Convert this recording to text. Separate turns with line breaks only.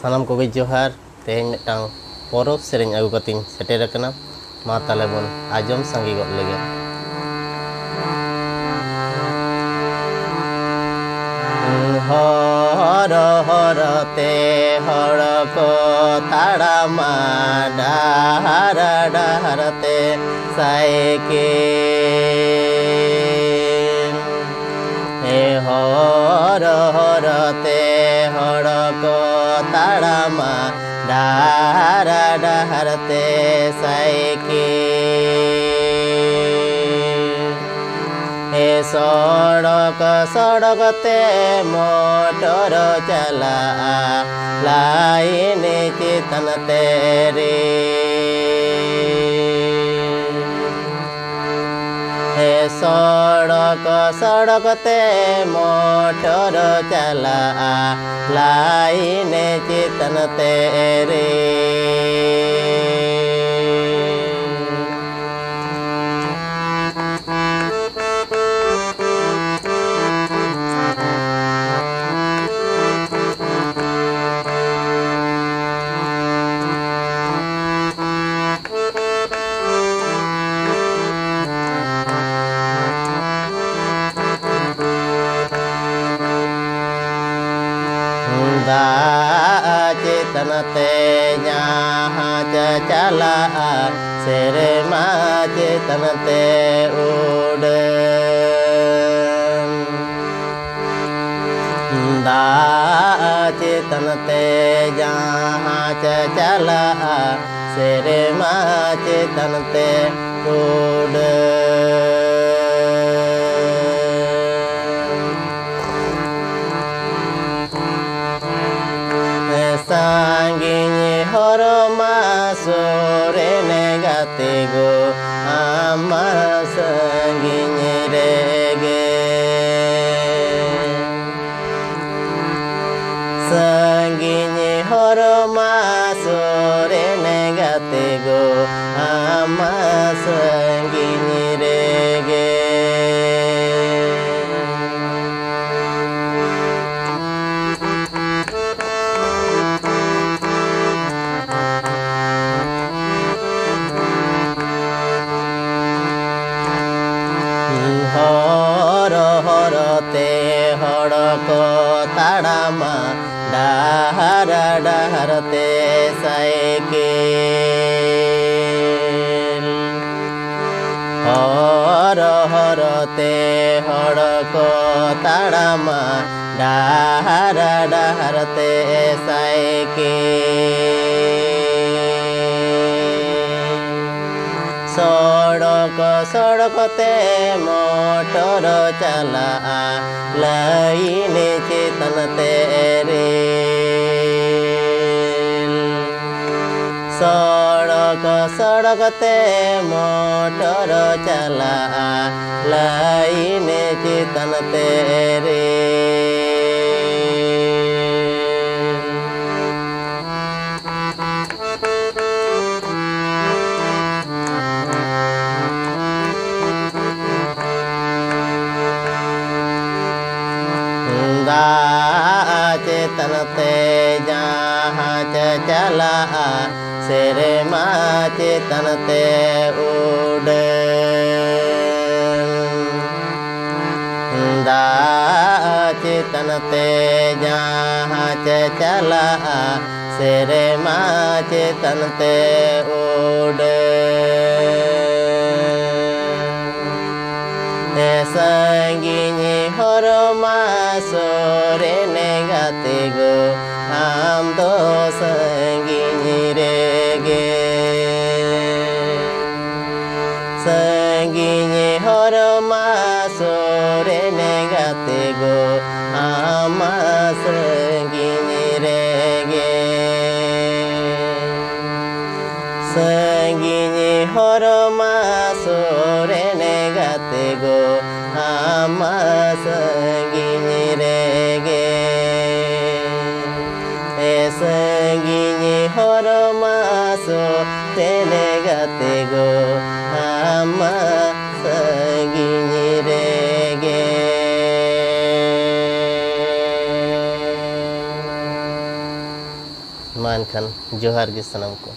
Sanam koge johar teheng metang porok sering agu kating seter kena ma tale bon ajom sangi got lege horo horo te horo ko tadama dahara dahara te saikin horo horo te horo ko tadama dahara dahara te saikin सड़क सड़क ते motor चला line चितन तेरे सड़क सड़क ते motor चला line चितन तेरे चेतन ते जहाँ चला शेरे माँ चेतन ते उड़ चेतन ते जहाँ चला शेरे माँ चेतन ते उड़ sanginyi horoma sore negate go ama sanginyi rege sanginyi horoma sore negate go ama sanginyi rege horo horo te horo ko tadama dahara dahara te saikin horo horo te horo ko tadama dahara dahara te saikin सड़क सड़क ते motor चला line चेतन तेरे सड़क सड़क ते motor चला line चेतन तेरे चेतन ते जहाँ चला शेरे माँ चेतन ते उड़ चेतन ते जहाँ चला शेरे माँ चेतन ते उड़ संगिनी हरमा सोरे नेगाते गो हम तो संगिनी रेगे संगिनी हरमा सोरे नेगाते गो हम संगिनी रेगे संगिनी हरमा सोरे नेगाते गो ama sanginyi rege sanginyi horoma so tenegate go ama sanginyi rege मा एनखान जोहार गे सनाम को।